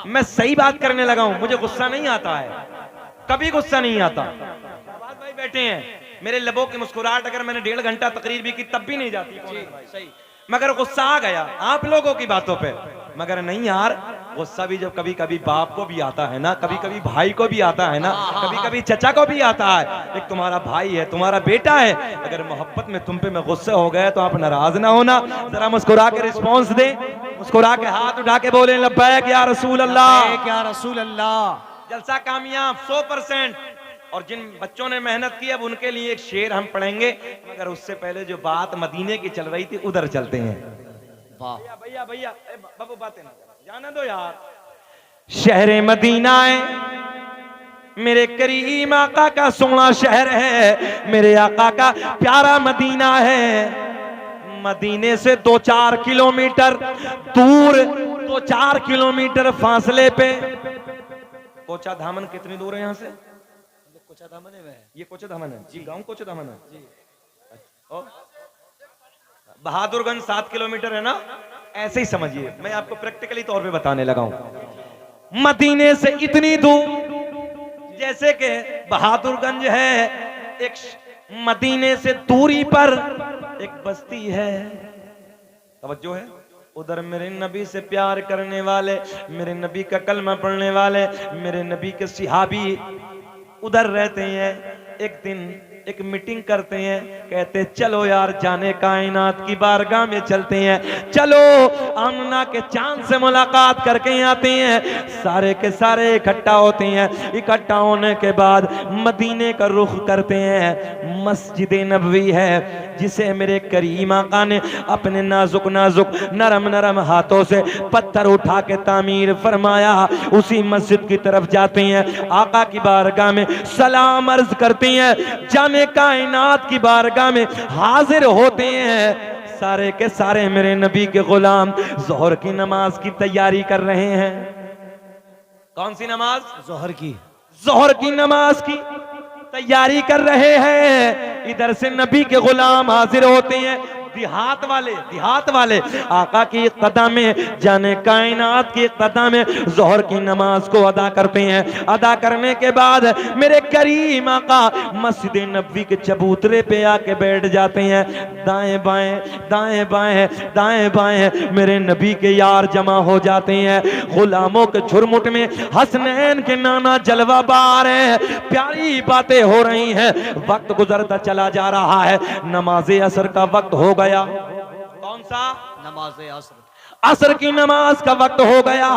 मैं सही बात करने लगा हूं, मुझे गुस्सा नहीं आता है, कभी गुस्सा नहीं आता। भाई बैठे हैं, मेरे लबों की मुस्कुराहट अगर मैंने 1.5 घंटा तकरीर भी की तब भी नहीं जाती, सही, मगर गुस्सा आ गया आप लोगों की बातों पे। मगर नहीं यार, गुस्सा भी जब कभी कभी बाप को भी आता है ना, कभी कभी भाई को भी आता है ना, कभी कभी चचा को भी आता है। एक तुम्हारा भाई है, तुम्हारा बेटा है, अगर मोहब्बत में तुम पे मैं गुस्से हो गए तो आप नाराज ना होना। जरा मुस्कुरा के रिस्पॉन्स दे, मुस्कुरा के हाथ उठा के बोले लब्बैक या रसूल अल्लाह, या रसूल अल्लाह। जलसा कामयाब 100%। और जिन बच्चों ने मेहनत की अब उनके लिए एक शेर हम पढ़ेंगे, मगर उससे पहले जो बात मदीने की चल रही थी उधर चलते हैं। वाह भैया भैया बाबू बातें ना जाने दो यार। शहर मदीना है मेरे करीम आका का सोना शहर है, मेरे आका का प्यारा मदीना है। मदीने से 2-4 किलोमीटर दूर, 2-4 किलोमीटर फासले पे कोचा धामन कितनी दूर है यहाँ से? कोचा धामन है, ये कोचा धामन है जी, गांव कोचा धामन है जी। और बहादुरगंज 7 किलोमीटर है ना, ऐसे ही समझिए, मैं आपको प्रैक्टिकली तौर पे बताने लगा हूं। मदीने से इतनी दूर जैसे कि बहादुरगंज है, एक मदीने से दूरी पर एक बस्ती है, तवज्जो है, उधर मेरे नबी से प्यार करने वाले, मेरे नबी का कलमा पढ़ने वाले, मेरे नबी के सिहाबी उधर रहते हैं। एक दिन एक मीटिंग करते हैं, कहते चलो यार जाने कायनात की बारगाह में चलते हैं, चलो आमना के चांद से मुलाकात करके आते हैं। सारे के सारे इकट्ठा होते हैं, इकट्ठा होने के बाद मदीने का रुख करते हैं। मस्जिद नबवी है जिसे मेरे करीम आका ने अपने नाजुक नाजुक नरम नरम हाथों से पत्थर उठा के तामीर फरमाया, उसी मस्जिद की तरफ जाते हैं, आका की बारगाह में सलाम अर्ज करते हैं, जाने कायनात की बारगाह में हाजिर होते हैं। सारे के सारे मेरे नबी के गुलाम जोहर की नमाज की तैयारी कर रहे हैं। कौन सी नमाज? जोहर की। जोहर की नमाज की तैयारी कर रहे हैं। इधर से नबी के गुलाम हाजिर होते हैं, देहात वाले आका की कदम में, जाने कायनात की कदम में जोहर की नमाज को अदा करते हैं। अदा करने के बाद मेरे करीम आका मस्जिद नबवी के चबूतरे पे आके बैठ जाते हैं। दाएं बाएं दाएं बाएं दाएं बाएं मेरे नबी के यार जमा हो जाते हैं। गुलामों के झुरमुट में हसनैन के नाना जलवा बार है, प्यारी बातें हो रही हैं। वक्त गुजरता चला जा रहा है, नमाज असर का वक्त हो गया। कौन सा? नमाज असर। असर की नमाज का वक्त हो गया,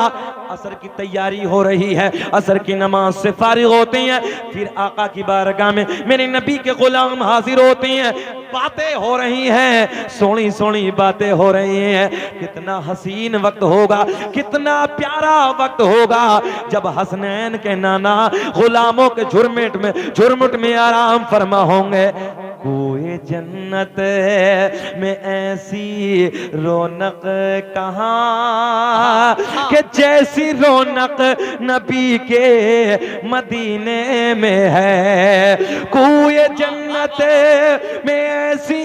असर की तैयारी हो रही है। असर की नमाज से फारिग होते हैं, फिर आका की बारगाह में मेरे नबी के गुलाम हाजिर होते हैं। बातें हो रही हैं, सोनी सोनी बातें हो रही हैं। कितना हसीन वक्त होगा, कितना प्यारा वक्त होगा जब हसनैन के नाना गुलामों के झुरमुट में आराम फरमा होंगे। कोई जन्नत में ऐसी रौनक कहाँ कि जैसी रौनक नबी के मदीने में है। कोई जन्नत में ऐसी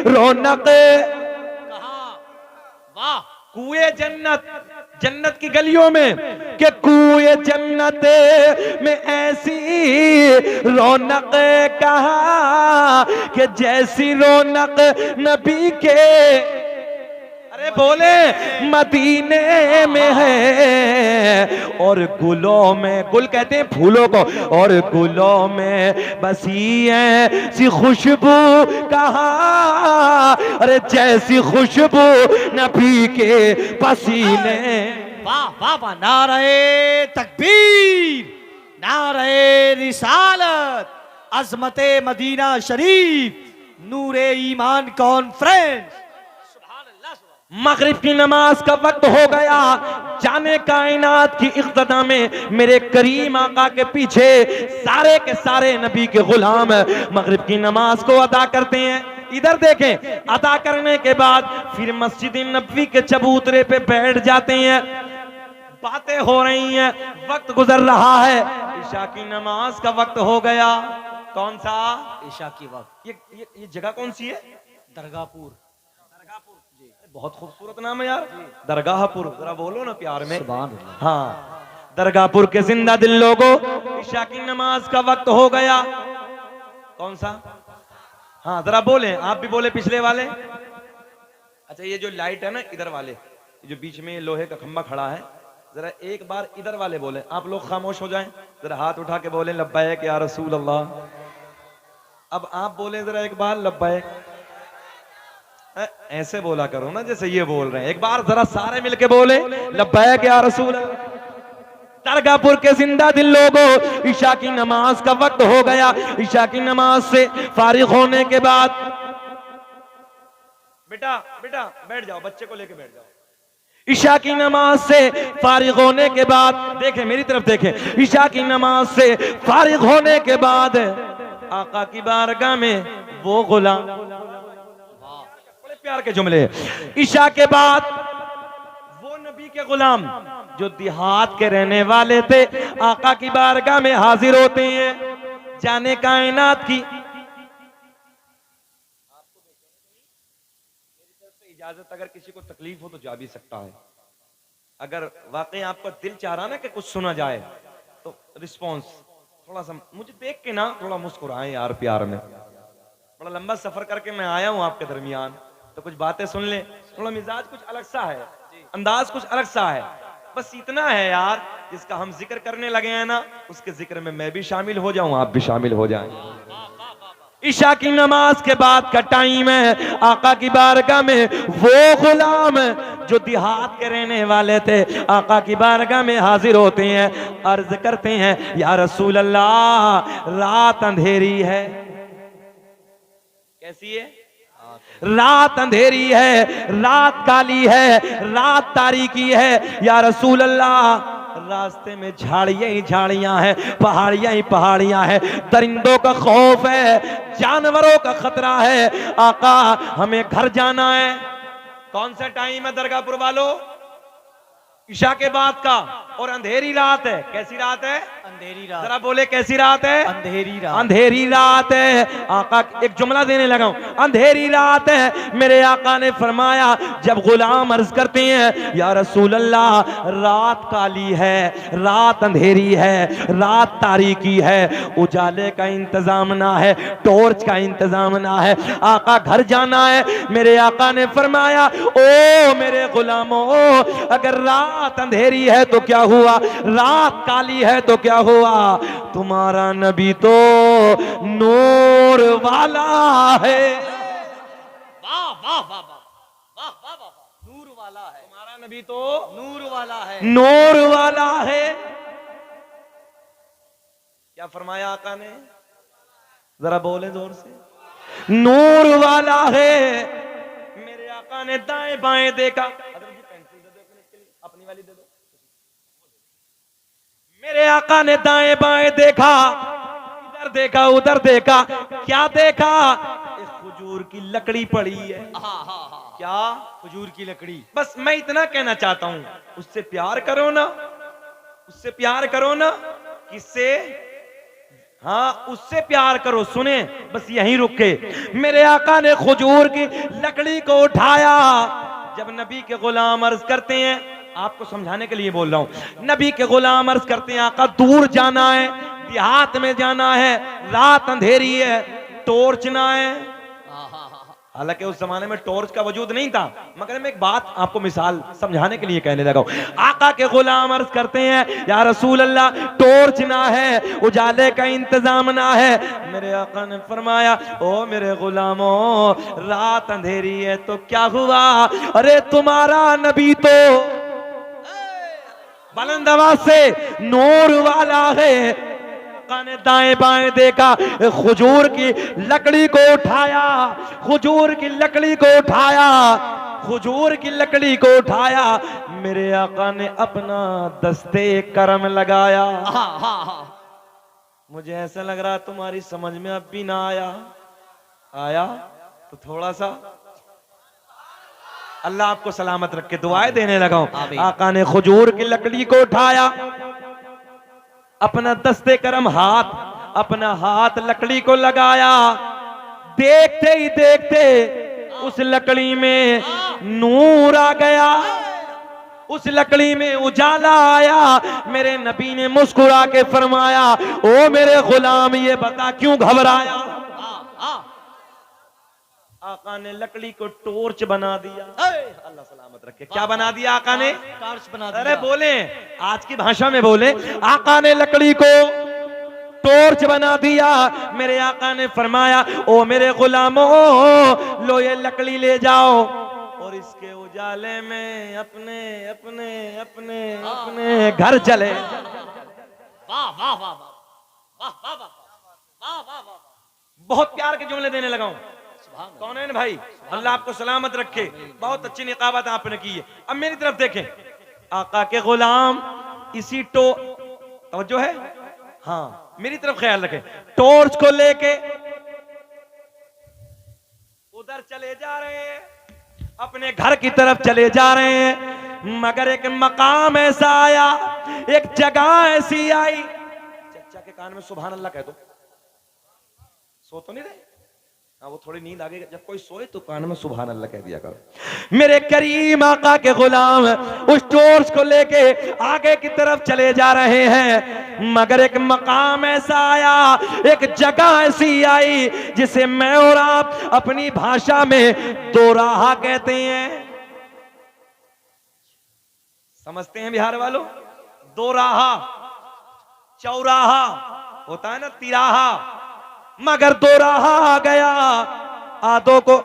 रौनक कहाँ? वाह, कुए जन्नत की गलियों में, कि कुए जन्नत में ऐसी रौनक कहाँ कि जैसी रौनक नबी के, अरे बोले, मदीने में है। और गुलों में, गुल कहते हैं फूलों को, और गुलों में बसी है सी खुशबू कहाँ, अरे जैसी खुशबू नबी के पसीने। वाह वाह वाह, नारे तकबीर, नारे रिसालत, अजमते मदीना शरीफ, नूरे ईमान कॉन्फ्रेंस। मगरिब की नमाज का वक्त हो गया, जाने कायनात की इक़्तिदा में मेरे करीम आका के पीछे सारे के सारे नबी के गुलाम मगरिब की नमाज को अदा करते हैं। इधर देखें, अदा करने के बाद फिर मस्जिद नबवी के चबूतरे पे बैठ जाते हैं। बातें हो रही हैं, वक्त गुजर रहा है, ईशा की नमाज का वक्त हो गया। कौन सा? ईशा की वक्त। ये जगह कौन सी है? दरगाहपुर। बहुत खूबसूरत नाम है यार, दरगाहपुर। जरा बोलो ना प्यार में। सुभान अल्लाह। हाँ, दरगाहपुर के जिंदा दिल लोगों, ईशा की नमाज का वक्त हो गया। कौन सा? हाँ जरा बोले, आप भी बोले पिछले वाले। अच्छा ये जो लाइट है ना इधर वाले, जो बीच में लोहे का खंबा खड़ा है, जरा एक बार इधर वाले बोले। आप लोग खामोश हो जाएं, जरा हाथ उठा के बोले लब्बैक या रसूल अल्लाह। अब आप बोले जरा एक बार लब्बैक। ऐसे बोला करो ना जैसे ये बोल रहे हैं। एक बार जरा सारे मिलके बोले लब्बैक या रसूल अल्लाह। दरगाहपुर के जिंदा दिल लोगों, ईशा की नमाज का वक्त हो गया। ईशा की नमाज से फारिग होने के बाद, बेटा बेटा बैठ जाओ, बच्चे को लेके बैठ जाओ। ईशा की नमाज से फारिग होने के बाद, देखें मेरी तरफ देखें, ईशा की नमाज से फारिग होने के बाद आका की बारगाह में वो गुलाम, बड़े प्यार के जुमले। ईशा के बाद वो नबी के गुलाम जो देहात के रहने वाले थे, आका की बारगाह में हाजिर होते हैं। जाने कायनात की इजाजत, अगर किसी को तकलीफ हो तो जा भी सकता है। अगर वाकई आपका दिल चाह रहा ना कि कुछ सुना जाए तो रिस्पॉन्स थोड़ा सा मुझे देख के ना थोड़ा मुस्कुराएं यार प्यार में। बड़ा लंबा सफर करके मैं आया हूं आपके दरमियान, तो कुछ बातें सुन ले। थोड़ा मिजाज कुछ अलग सा है, अंदाज कुछ अलग सा है, बस इतना है यार। जिसका हम जिक्र करने लगे हैं ना, उसके जिक्र में मैं भी शामिल हो जाऊं, आप भी शामिल हो जाएं। ईशा की नमाज के बाद का टाइम है। आका की बारगाह में वो गुलाम जो देहात के रहने वाले थे, आका की बारगाह में हाजिर होते हैं, अर्ज करते हैं या रसूल अल्लाह रात अंधेरी है। कैसी है? रात अंधेरी है, रात काली है, रात तारीकी है। या रसूल अल्लाह रास्ते में झाड़ियां ही झाड़ियां हैं, पहाड़ियां ही पहाड़ियां हैं, दरिंदों का खौफ है, जानवरों का खतरा है। आका हमें घर जाना है। कौन सा टाइम है दरगाहपुर वालों? ईशा के बाद का, और अंधेरी रात है। कैसी रात है? अंधेरी रात। जरा बोले कैसी रात है? अंधेरी रात। अंधेरी रात है। आका एक जुमला देने लगा हूं, अंधेरी रात है। मेरे आका ने फरमाया, जब गुलाम अर्ज करते हैं या रसूल अल्लाह रात काली है, रात अंधेरी है, रात तारीकी है, उजाले का इंतजाम ना है, टॉर्च का इंतजाम ना है, आका घर जाना है। मेरे आका ने फरमाया, ओ मेरे गुलामों, अगर रात अंधेरी है तो क्या हुआ, रात काली है तो क्या हुआ, तुम्हारा नबी तो नूर वाला है। वाह वाह वाह वाह वाह वाह वाह, नूर वाला है। तुम्हारा नबी तो नूर वाला है, नूर वाला है। क्या फरमाया आका ने? जरा बोले जोर से, नूर वाला है। मेरे आका ने दाएं बाएं देखा, अपनी वाली दे दो। मेरे आका ने दाएं बाएं देखा, इधर देखा उधर देखा, क्या देखा? एक खजूर की लकड़ी पड़ी है। क्या? खजूर की लकड़ी। बस मैं इतना कहना चाहता हूं, उससे प्यार करो ना, उससे प्यार करो ना। किससे? हाँ उससे प्यार करो। सुने, बस यहीं रुके। मेरे आका ने खजूर की लकड़ी को उठाया। जब नबी के गुलाम अर्ज करते हैं, आपको समझाने के लिए बोल रहा हूं, नबी के गुलाम अर्ज करते हैं आका दूर जाना है, देहात में जाना है, रात अंधेरी है, टॉर्च ना है। हालांकि उस जमाने में टॉर्च का वजूद नहीं था, मगर मैं एक बात आपको मिसाल समझाने के लिए कहने लगा हूं। आका के गुलाम अर्ज करते हैं या रसूल अल्लाह टॉर्च ना है, उजाले का इंतजाम ना है। मेरे आका ने फरमाया, ओ मेरे गुलामों रात अंधेरी है तो क्या हुआ, अरे तुम्हारा नबी तो बुलंद आवाज से नूर वाला है। आका ने दाएं बाएं देखा, खजूर की लकड़ी को उठाया, खजूर की लकड़ी को उठाया, खजूर की लकड़ी को उठाया। मेरे आका ने अपना दस्ते करम लगाया। मुझे ऐसा लग रहा तुम्हारी समझ में अब भी ना आया। आया तो थोड़ा सा अल्लाह आपको सलामत रख के दुआएं देने लगा हूं। आका ने खजूर की लकड़ी को उठाया, अपना दस्ते करम हाथ, अपना हाथ लकड़ी को लगाया। देखते ही देखते उस लकड़ी में नूर आ गया, उस लकड़ी में उजाला आया। मेरे नबी ने मुस्कुरा के फरमाया, ओ मेरे गुलाम ये बता क्यों घबराया। आका ने लकड़ी को टॉर्च बना दिया। अल्लाह सलामत रखे। क्या बना दिया आका ने? टॉर्च बना दिया। अरे बोले, आज की भाषा में बोले, आका ने लकड़ी को टॉर्च बना दिया। मेरे आका ने फरमाया, ओ मेरे गुलामों लो ये लकड़ी ले जाओ और इसके उजाले में अपने अपने अपने अपने घर चले। वाह वाह वाह वाह वाह वाह वाह वाह वाह वाह। बहुत प्यार के जुमले देने लगा हूं। कौन है भाई? अल्लाह आपको सलामत रखे। बहुत अच्छी निकाबत आपने की है। अब मेरी तरफ देखें, आका के गुलाम इसी तवज्जो है, हाँ मेरी तरफ ख्याल रखें, टॉर्च को लेके उधर चले जा रहे हैं, अपने घर की तरफ चले जा रहे हैं। मगर एक मकाम ऐसा आया, एक जगह ऐसी आई। चचा के कान में सुभान अल्लाह कह दो। सो तो नहीं रहे? हाँ वो थोड़ी नींद आ गई। जब कोई सोए तो कान में सुभान अल्लाह कह दिया करो। मेरे करीम आका के गुलाम उस टॉर्च को लेके आगे की तरफ चले जा रहे हैं। मगर एक मकाम ऐसा आया, एक जगह ऐसी आई जिसे मैं और आप अपनी भाषा में दोराहा कहते हैं। समझते हैं बिहार वालों? दोराहा, चौराहा होता है ना, तिराहा, मगर दोराहा आ गया। आदो को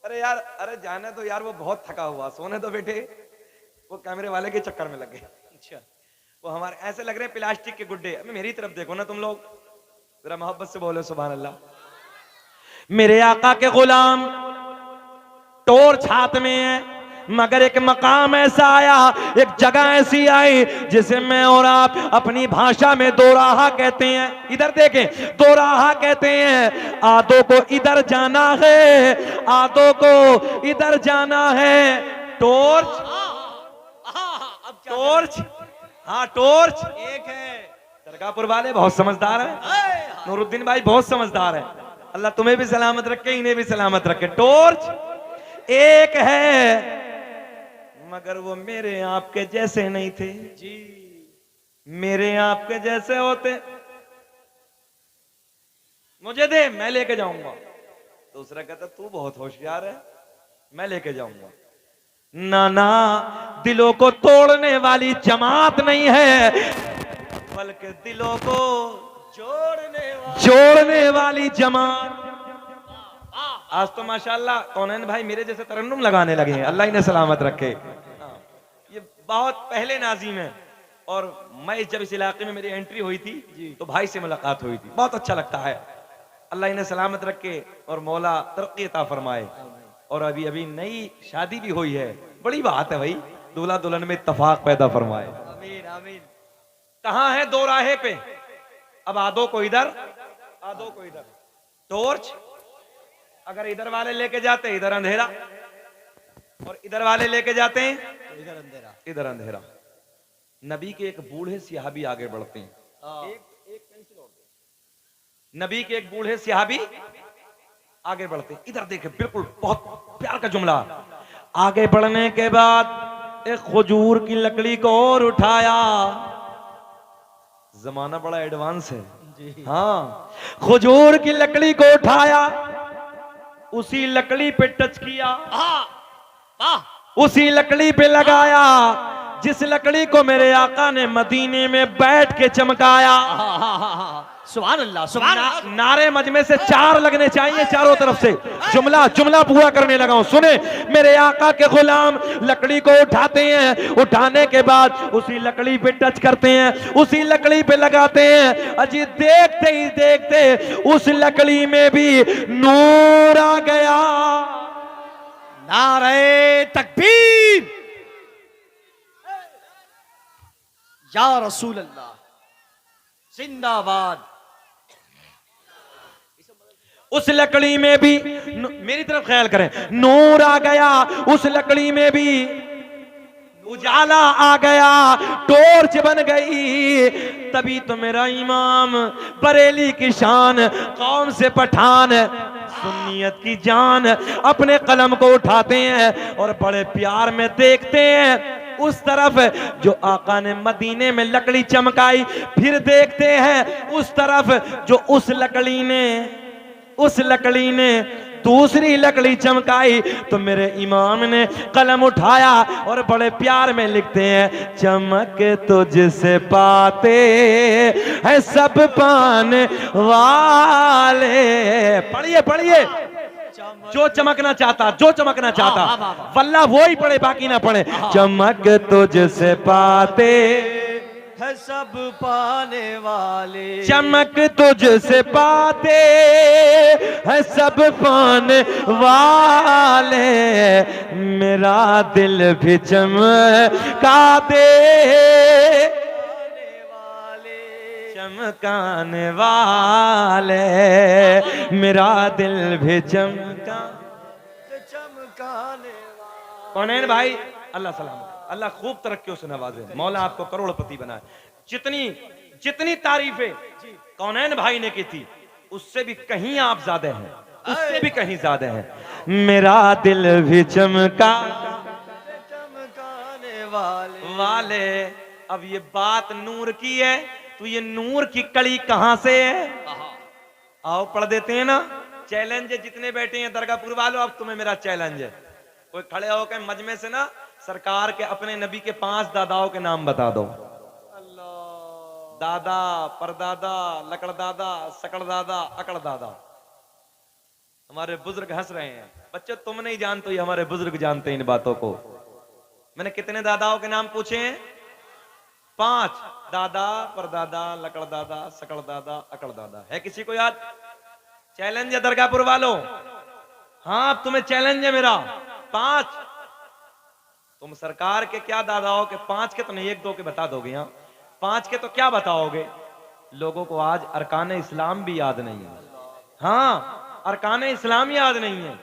अरे यार, अरे जाने तो यार, वो बहुत थका हुआ, सोने तो बेटे, वो कैमरे वाले के चक्कर में लग गए। अच्छा, वो हमारे ऐसे लग रहे हैं प्लास्टिक के गुड्डे। अबे मेरी तरफ देखो ना तुम लोग, जरा मोहब्बत से बोलो सुभान अल्लाह। मेरे आका के गुलाम टॉर्च हाथ में है, मगर एक मकाम ऐसा आया, एक जगह ऐसी आई जिसे मैं और आप अपनी भाषा में दोराहा कहते हैं। इधर देखें, दोराहा कहते हैं। आदो को इधर जाना है, आदो को इधर जाना है। टॉर्च, टॉर्च, हाँ टॉर्च एक है। दरगाहपुर वाले बहुत समझदार हैं, नूरुद्दीन भाई बहुत समझदार है। अल्लाह तुम्हें भी सलामत रखे, इन्हें भी सलामत रखे। टॉर्च एक है, मगर वो मेरे आपके जैसे नहीं थे जी। मेरे आपके जैसे होते, मुझे दे मैं लेके जाऊंगा। दूसरा कहता तू बहुत होशियार है, मैं लेके जाऊंगा। ना ना, दिलों को तोड़ने वाली जमात नहीं है, बल्कि दिलों को जोड़ने वाली जमात। आज तो माशाल्लाह कौनैन भाई मेरे जैसे तरन्नुम लगाने लगे हैं, अल्लाह इन्हें सलामत रखे। ये बहुत पहले नाज़िम है, और मैं जब इस इलाके में मेरी एंट्री हुई थी तो भाई से मुलाकात हुई थी। बहुत अच्छा लगता है। अल्लाह इन्हें सलामत रखे और मौला तरक्की अता फरमाए। और अभी अभी नई शादी भी हुई है, बड़ी बात है भाई, दूल्हा दुल्हन में इत्तफाक पैदा फरमाए। आमीन आमीन। कहाँ है? दो राहे पे। अब आदो को इधर, आदो को इधर। टॉर्च अगर इधर वाले लेके जाते इधर अंधेरा, और इधर वाले लेके जाते हैं तो इधर अंधेरा, इधर अंधेरा। नबी के एक बूढ़े सिहाबी आगे बढ़ते हैं। एक पेंसिल और दे। नबी के एक बूढ़े सिहाबी आगे बढ़ते हैं। इधर देखे, बिल्कुल बहुत प्यार का जुमला। आगे बढ़ने के बाद एक खजूर की लकड़ी को और उठाया। जमाना बड़ा एडवांस है जी। हाँ, खजूर की लकड़ी को उठाया, उसी लकड़ी पे टच किया, उसी लकड़ी पे लगाया जिस लकड़ी को मेरे आका ने मदीने में बैठ के चमकाया। सुभान अल्लाह, सुभान अल्लाह। नारे मजमे से 4 लगने चाहिए चारों तरफ से। जुमला जुमला पूरा करने लगा हूं, सुने। मेरे आका के गुलाम लकड़ी को उठाते हैं, उठाने के बाद उसी लकड़ी पे टच करते हैं, उसी लकड़ी पे लगाते हैं। अजी देखते ही देखते उस लकड़ी में भी नूर आ गया। नारे तकबीर, या रसूल अल्लाह, जिंदाबाद। उस लकड़ी में भी, मेरी तरफ ख्याल करें, नूर आ गया। उस लकड़ी में भी उजाला आ गया, टॉर्च बन गई। तभी तो मेरा इमाम बरेली की शान, कौम से पठान, सुन्नियत की जान, अपने कलम को उठाते हैं और बड़े प्यार में देखते हैं उस तरफ जो आका ने मदीने में लकड़ी चमकाई, फिर देखते हैं उस तरफ जो उस लकड़ी ने दूसरी लकड़ी चमकाई। तो मेरे इमाम ने कलम उठाया और बड़े प्यार में लिखते हैं, चमक तुझसे पाते हैं सब पाने वाले। पढ़िए पढ़िए, जो चमकना चाहता वल्लाह वो ही पढ़े, बाकी ना पढ़े। चमक तुझसे पाते है सब पाने वाले, चमक तुझसे पाते है सब पाने वाले, मेरा दिल भी चमका दे, चमकाने वाले, मेरा दिल भी चमकाने वाले। कौन भाई? अल्लाह सलामत, अल्लाह खूब तरक्कियों से नवाजे, मौला आपको करोड़पति बनाए। जितनी तारीफें कौनैन भाई ने की थी, उससे भी कहीं आप ज्यादा हैं, उससे भी कहीं ज्यादा हैं। मेरा दिल भी चमकाने वाले। अब ये बात नूर की है, तो ये नूर की कड़ी कहां से है? आओ पढ़ देते हैं ना। चैलेंज है, जितने बैठे हैं दरगाहपुर वालों, अब तुम्हें मेरा चैलेंज है, कोई खड़े होकर मजमे से ना सरकार के अपने नबी के 5 दादाओं के नाम बता दो। दादा, परदादा, लकड़दादा, सकड़दादा, अकड़दादा। हमारे बुजुर्ग हंस रहे हैं। बच्चों तुम नहीं जानते, ये हमारे बुजुर्ग जानते हैं इन बातों को। मैंने कितने दादाओं के नाम पूछे हैं? 5। दादा, परदादा, लकड़दादा, सकड़दादा, अकड़दादा। है किसी को याद? चैलेंज है दरगाहपुर वालों। हाँ, अब तुम्हें चैलेंज है मेरा। 5। तुम सरकार के क्या दादाओं के 5 के तो नहीं, 1-2 के बता दोगे। यहाँ 5 के तो क्या बताओगे? लोगों को आज अरकान इस्लाम भी याद नहीं है। हाँ, अरकान इस्लाम याद नहीं है।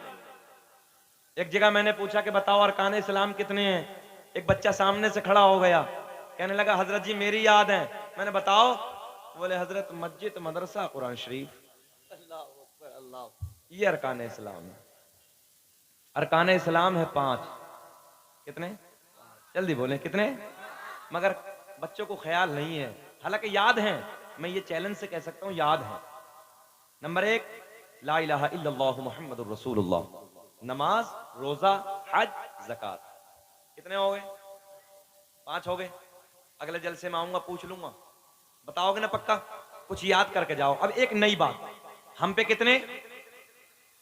एक जगह मैंने पूछा कि बताओ अरकान इस्लाम कितने हैं। एक बच्चा सामने से खड़ा हो गया, कहने लगा हजरत जी मेरी याद है। मैंने बताओ? बोले हजरत मस्जिद, मदरसा, कुरान शरीफ। अल्लाह, ये अरकान इस्लाम है। अरकान इस्लाम है 5। कितने? जल्दी बोले कितने? मगर बच्चों को ख्याल नहीं है, हालांकि याद है। मैं ये चैलेंज से कह सकता हूं याद है। नंबर 1, ला इलाहा इल्लल्लाह मुहम्मदुर रसूलुल्लाह। नमाज, रोजा, हज, ज़कात। कितने हो गए? 5 हो गए। अगले जलसे में आऊंगा, पूछ लूंगा, बताओगे ना पक्का? कुछ याद करके जाओ। अब एक नई बात, हम पे कितने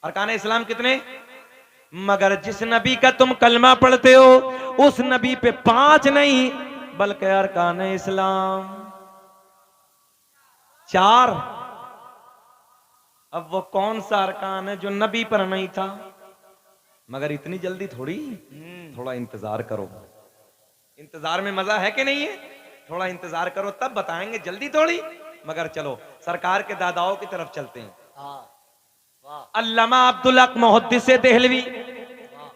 अरकान इस्लाम कितने? मगर जिस नबी का तुम कलमा पढ़ते हो उस नबी पे 5 नहीं बल्कि अरकान इस्लाम 4। अब वो कौन सा अरकान है जो नबी पर नहीं था? मगर इतनी जल्दी थोड़ी, थोड़ा इंतजार करो। इंतजार में मजा है कि नहीं है? थोड़ा इंतजार करो तब बताएंगे, जल्दी थोड़ी। मगर चलो सरकार के दादाओं की तरफ चलते हैं। अल्लामा अब्दुल हक मुहद्दिस देहलवी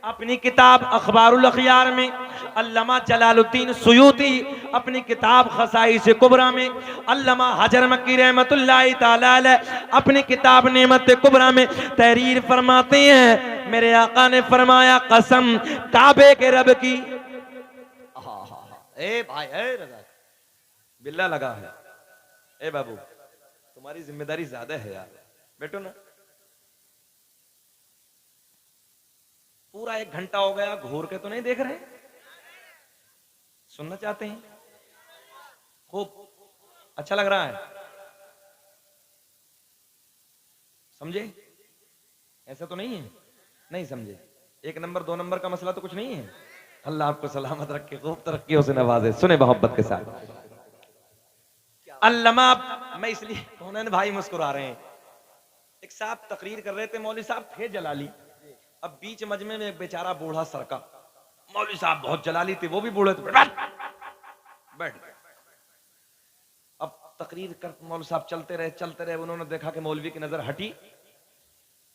अपनी किताब अखबारुल अखयार में, अल्लामा जलालुद्दीन सुयूती अपनी किताब खसाइस कुबरा में, अल्लामा हजर मक्की रहमतुल्लाहि ताला अलैह अपनी किताब नेमत कुबरा में तहरीर फरमाते हैं, मेरे आका ने फरमाया कसम काबे के रब की। ए भाई, ए रजा बिल्ला लगा है। ए बाबू तुम्हारी जिम्मेदारी ज्यादा है यार, बैठो ना। पूरा 1 घंटा हो गया, घूर के तो नहीं देख रहे? सुनना चाहते हैं? खूब अच्छा लग रहा है, समझे? ऐसा तो नहीं है? नहीं समझे? 1 नंबर 2 नंबर का मसला तो कुछ नहीं है। अल्लाह आपको सलामत रखे, खूब तरक्कियों से नवाजे। सुने मोहब्बत के साथ। अल्लामा, मैं इसलिए कौन भाई मुस्कुरा रहे हैं। एक साहब तकरीर कर रहे थे, मौलवी साहब थे जलाली। अब बीच मजमे में एक बेचारा बूढ़ा सरका, मौलवी साहब बहुत जलाली थे, वो भी बूढ़े थे, बैठ गए। अब तकरीर कर मौलवी साहब चलते रहे। उन्होंने देखा कि मौलवी की नजर हटी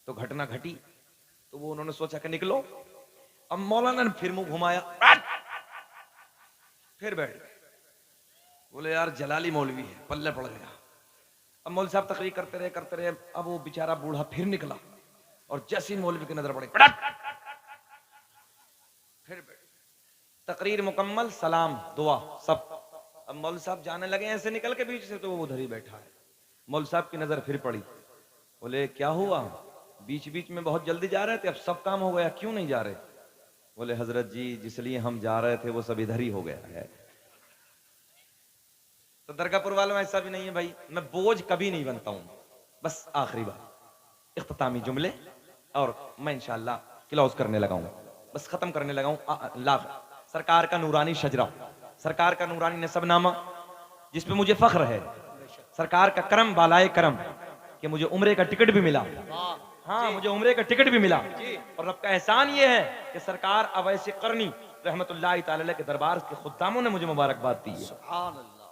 तो घटना घटी, तो वो उन्होंने सोचा कि निकलो। अब मौलाना ने फिर मुंह घुमाया, फिर बैठ गए। बोले यार जलाली मौलवी है, पल्ले पड़ गया। अब मौलवी साहब तकरीर करते रहे। अब वो बेचारा बूढ़ा फिर निकला और जैसे ही मौलवी की नजर पड़ी फिर बैठ। तकरीर मुकम्मल, सलाम, दुआ, सब। अब मौलवी साहब जाने लगे ऐसे निकल के बीच से, तो वो उधर ही बैठा है। मौलवी साहब की नजर फिर पड़ी। बोले क्या हुआ, बीच बीच में बहुत जल्दी जा रहे थे, अब सब काम हो गया, क्यों नहीं जा रहे? बोले हजरत जी जिसलिए हम जा रहे थे वो सब इधर ही हो गया है। तो दरगाहपुर वालों में ऐसा भी नहीं है भाई, मैं बोझ कभी नहीं बनता हूं। बस आखिरी बात, इख्तितामी जुमले और मैं इंशाअल्लाह क्लोज करने लगा हूं, बस खत्म करने लगा हूं। सरकार का नूरानी शजरा, सरकार का नूरानी नसबनामा, जिसपे मुझे फख्र है। सरकार का करम, बालाए करम कि मुझे उम्रे का टिकट भी मिला। हाँ, मुझे उम्रे का टिकट भी मिला। और रब का एहसान ये है कि सरकार अवैस करनी रहमतुल्लाह ताला के दरबार के खुद्दामों ने मुझे मुबारकबाद दी है। सुभान अल्लाह।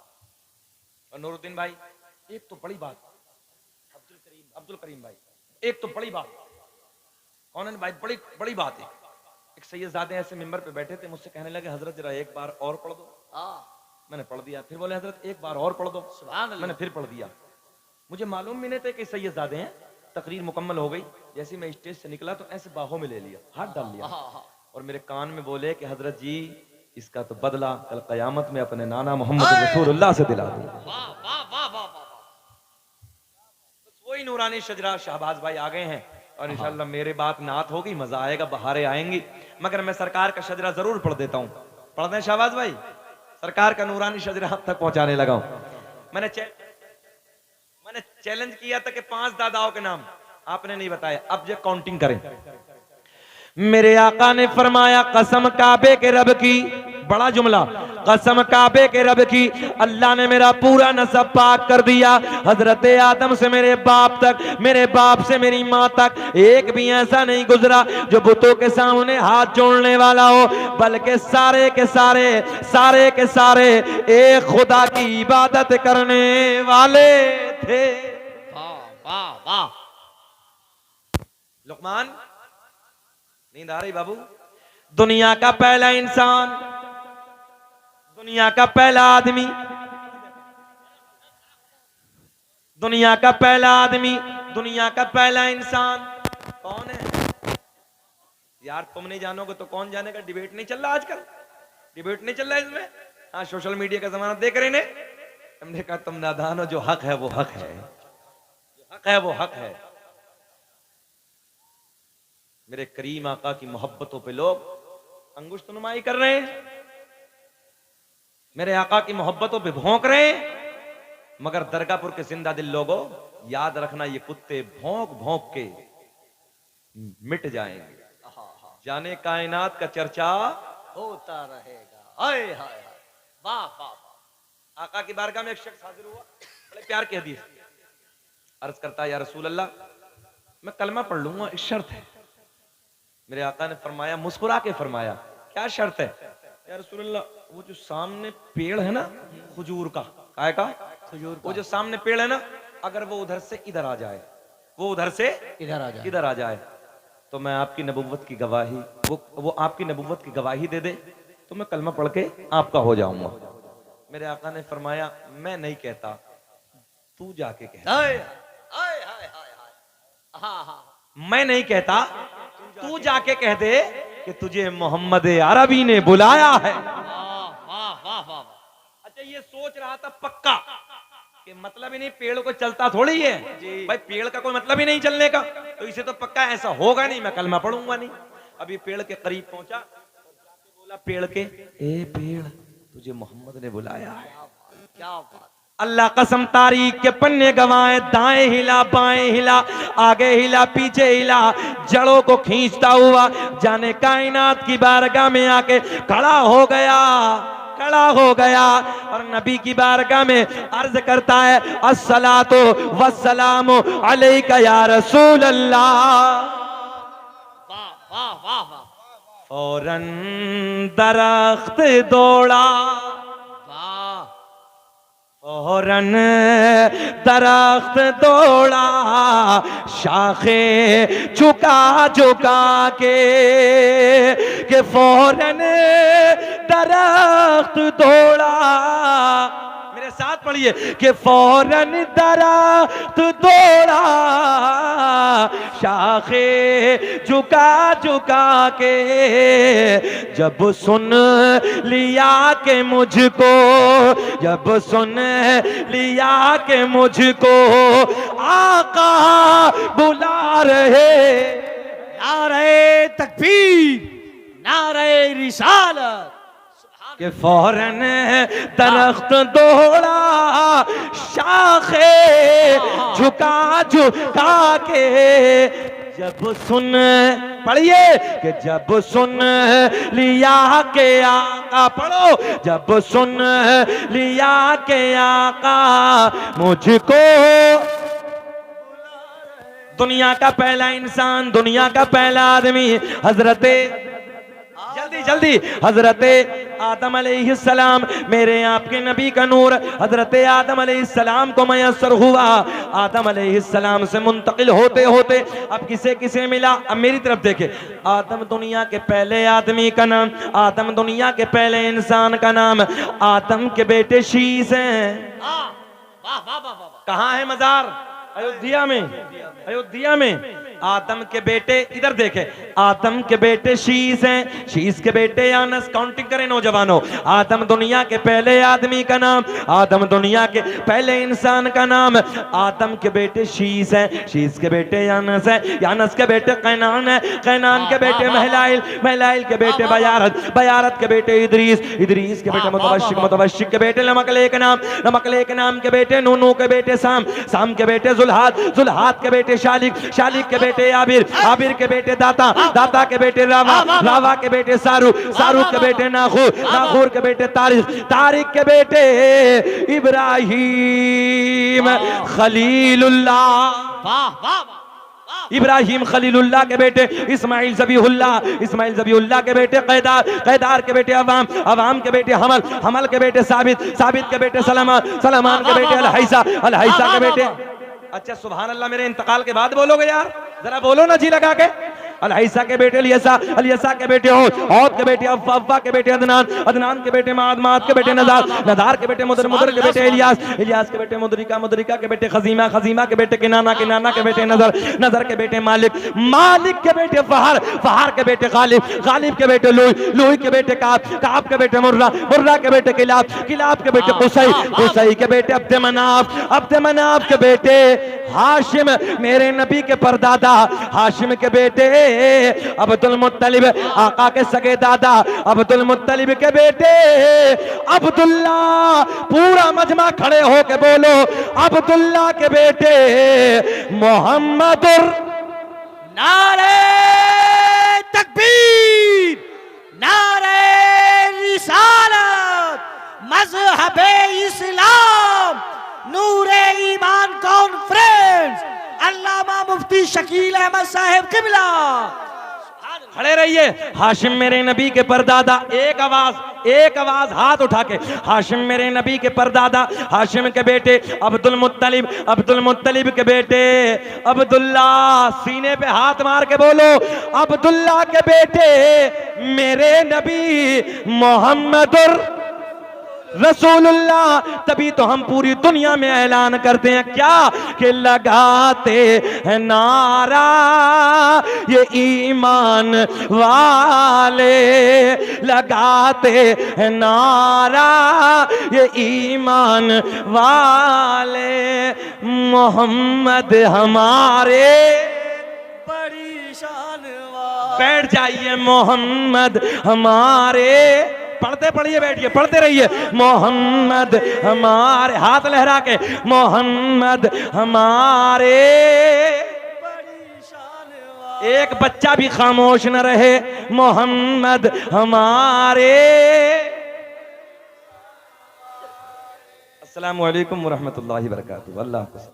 और नूरुद्दीन भाई, एक तो बड़ी बात, अब्दुल करीम भाई, एक तो बड़ी बात, कौन है भाई, बड़ी बड़ी बात है। एक सैयदजादे ऐसे मिंबर पे बैठे थे, मुझसे कहने लगे हजरत जरा एक बार और पढ़ दो। मैंने पढ़ दिया। फिर बोले हजरत एक बार और पढ़ दो। सुभान अल्लाह। मैंने फिर पढ़ दिया। मुझे मालूम भी नहीं था कि सैयदजादे हैं। तकरीर मुकम्मल हो गई, जैसे मैं स्टेज से निकला तो ऐसे बाहों में ले लिया, हाथ डाल लिया और मेरे कान में बोले कि हजरत जी इसका तो बदला कल कयामत में अपने नाना मोहम्मद रसूलुल्लाह से दिला दूं। वाह वाह वाह वाह वाह। वही नूरानी शजरा शहबाज भाई आ गए हैं और इंशाल्लाह मेरे बात नात होगी, मजा आएगा, बहारें आएंगी। मगर मैं सरकार का शजरा जरूर पढ़ देता हूँ। पढ़ दें शहबाज भाई? सरकार का नूरानी शजरा अब तक पहुंचाने लगा हूं। मैंने चैलेंज किया था कि 5 दादाओं के नाम आपने नहीं बताया, अब जो काउंटिंग करें। मेरे आका ने फरमाया कसम काबे के रब की, बड़ा जुमला, कसम काबे के रब की, अल्लाह ने मेरा पूरा नसब पाक कर दिया। हजरत आदम से मेरे बाप तक, मेरे बाप से मेरी माँ तक एक भी ऐसा नहीं गुजरा जो बुतों के सामने हाथ जोड़ने वाला हो, बल्कि सारे के सारे एक खुदा की इबादत करने वाले थे। वाह वाह वाह। लुकमान, नींद आ रही बाबू? दुनिया का पहला इंसान, दुनिया का पहला आदमी, दुनिया का पहला आदमी, दुनिया का पहला इंसान कौन है यार? तुम नहीं जानोगे तो कौन जानेगा? डिबेट नहीं चल रहा आजकल, डिबेट नहीं चल रहा इसमें। हाँ, सोशल मीडिया का जमाना देख रहे ने। हमने कहा तुम नादान हो, जो हक है वो हक है, जो हक है वो हक है। मेरे करीम आका की मोहब्बतों पे लोग अंगुष्ठ नुमाई कर रहे हैं, मेरे आका की मोहब्बतों पे भौंक रहे हैं। मगर दरगाहपुर के जिंदा दिल लोगों, याद रखना ये कुत्ते भौंक भौंक के मिट जाएंगे। जाने कायनात का चर्चा होता रहेगा। हाय हाय हाय। वाह वाह वाह। आका की बारगाह में एक शख्स हाजिर हुआ, बड़े प्यार की हदीस, अर्ज करता है या रसूल अल्लाह मैं कलमा पढ़ लूंगा, एक शर्त है। मेरे आका ने फरमाया, मुस्कुरा के फरमाया, क्या शर्त है? या रसूल अल्लाह वो जो सामने पेड़ है ना खजूर का, काय का खजूर, वो जो सामने पेड़ है ना, अगर वो उधर से इधर आ जाए, वो उधर से इधर आ जाए तो मैं आपकी नबुव्वत की गवाही, वो आपकी नबुव्वत की गवाही दे दे तो मैं कलमा पढ़ के आपका हो जाऊंगा। मेरे आका ने फरमाया मैं नहीं कहता, तू जाके कह। हाय हाय हाय हाय। हाँ हाँ। मैं नहीं कहता, तू जाके कह दे कि तुझे मोहम्मद अरबी ने बुलाया है। वाह वाह वाह वाह। अच्छा, ये सोच रहा था पक्का कि मतलब ही नहीं, पेड़ को चलता थोड़ी है भाई, पेड़ का कोई मतलब ही नहीं चलने का, तो इसे तो पक्का ऐसा होगा नहीं, मैं कलमा पढ़ूंगा नहीं। अभी पेड़ के करीब पहुंचा, बोला पेड़ के, ए पेड़ तुझे मोहम्मद ने बुलाया है। क्या बात। अल्लाह कसम तारीख के पन्ने गवाए, दाएं हिला बाएं हिला, आगे हिला पीछे हिला, जड़ों को खींचता हुआ जाने कायनात की बारगाह में आके खड़ा हो गया और नबी की बारगाह में अर्ज करता है, अस्सलातु वस्सलामु अलैका या रसूल अल्लाह। वाह वाह वाह वाह। फौरन दरख्त दौड़ा, फौरन दरख्त दौड़ा, शाखे झुका झुका के फौरन दरख्त दौड़ा, मेरे साथ पढ़िए कि फौरन दरख्त दौड़ा, शाखे झुका झुका के, जब सुन लिया के मुझको, जब सुन लिया के मुझको आका बुला रहे, नारे तकबीर, नारे रिसालत, कि फौरन दरख्त दौड़ा, शाखे झुका झुका के, जब सुन, पढ़िए कि जब सुन लिया के आका, पढ़ो, जब सुन लिया के आका मुझको, दुनिया का पहला इंसान, दुनिया का पहला आदमी हजरते, जल्दी जल्दी, हजरते आदम अलैहिस्सलाम, मेरे आपके नबी का नूर हजरते आदम अलैहिस्सलाम को मयस्सर हुआ। आदम अलैहिस्सलाम से मुंतकिल होते होते अब किसे किसे मिला, अब मेरी तरफ देखे, आदम दुनिया के पहले आदमी का नाम, आदम दुनिया के पहले इंसान का नाम, आदम के बेटे शीश हैं। वाह वाह वाह वाह, कहाँ है मजार? अयोध्या में, अयोध्या में। आदम के बेटे, इधर देखे, आदम के बेटे शीश हैं, शीश के बेटे यानस, काउंटिंग करें नौजवानों, आदम दुनिया के पहले आदमी का नाम, आदम दुनिया के पहले इंसान का नाम, आदम के बेटे शीश हैं, शीश के बेटे यानस है, यानस के बेटे कैनान है, कैनान के बेटे महलाइल, महलाइल के बेटे बयारत, बयारत के बेटे इदरीस, इदरीस के बेटे मुतवश्शिक, मुतवश्शिक के बेटे नमकलेक नाम, नमकलेक नाम के बेटे नूनू के बेटे साम, साम के बेटे जुल्हाद, जुल्हाद के बेटे शालिक, शालिक के बेटे आबिर, आबिर के बेटे दाता, दाता के बेटे रावा, रावा के बेटे सारू, सारू के बेटे नाखूर, नाखूर के बेटे तारिक, तारिक के बेटे इब्राहिम खलीलुल्लाह, वाह वाह, इब्राहिम खलीलुल्लाह के बेटे इस्माइल ज़बीहुल्लाह, इस्माइल ज़बीहुल्लाह के बेटे कैदार, कैदार के बेटे अवाम, अवाम के बेटे हमल, हमल के बेटे साबित, साबित के बेटे सलमान, सलमान के बेटे अलहैसा, अलहैसा के बेटे, अच्छा सुभान अल्लाह, मेरे इंतकाल के बाद बोलोगे यार, जरा बोलो ना जी लगा के, अलहैसा के बेटे अलियसा, अलियसा के बेटे औद, औद के बेटे अव्वा, अव्वा के बेटे अदनान, अदनान के बेटे माद, माद के बेटे नज़ार, नज़ार के बेटे मुदर, मुदर के बेटे इलियास, इलियास के बेटे मुदरिका, मुदरिका के बेटे खजीमा, खजीमा के बेटे किनाना, किनाना के बेटे नजर, नजर के बेटे मालिक, मालिक के बेटे फहर, फहर के बेटे गालिब, गालिब के बेटे लुई, लुई के बेटे काब, काब के बेटे मुर्रा, मुर्रा के बेटे किलाब, किलाब के बेटे कुसई, कुसई के बेटे अब्द मनाफ, अब्द मनाफ के बेटे हाशिम, मेरे नबी के परदादा हाशिम के बेटे अब्दुल मुत्तलिब, आका के सगे दादा अब्दुल मुत्तलिब के बेटे अब्दुल्ला, पूरा मजमा खड़े होके बोलो, अब्दुल्ला के बेटे मोहम्मदुर, नारे तकबीर, नारे रिसालत, मज़हबे इस्लाम, नूरे ईमान कॉन्फ्रेंस, अल्लामा मुफ्ती शकील अहमद साहब किबला, खड़े रहिए। हाशिम मेरे नबी के परदादा, एक आवाज, एक आवाज हाथ उठा के, हाशिम मेरे नबी के परदादा, हाशिम के बेटे अब्दुल मुत्तलिब, अब्दुल मुत्तलिब के बेटे अब्दुल्ला, सीने पे हाथ मार के बोलो, अब्दुल्ला के बेटे मेरे नबी मोहम्मदुर रसूलुल्लाह। तभी तो हम पूरी दुनिया में ऐलान करते हैं क्या, कि लगाते हैं नारा ये ईमान वाले, लगाते हैं नारा ये ईमान वाले, मोहम्मद हमारे बड़ी शान वाले, बैठ जाइए, मोहम्मद हमारे, पढ़ते पढ़िए, बैठिए, पढ़ते रहिए, मोहम्मद हमारे, हाथ लहरा के, मोहम्मद हमारे, एक बच्चा भी खामोश न रहे, मोहम्मद हमारे। अस्सलामु अलैकुम व रहमतुल्लाहि व बरकातुहू। अल्लाह हाफ़िज़।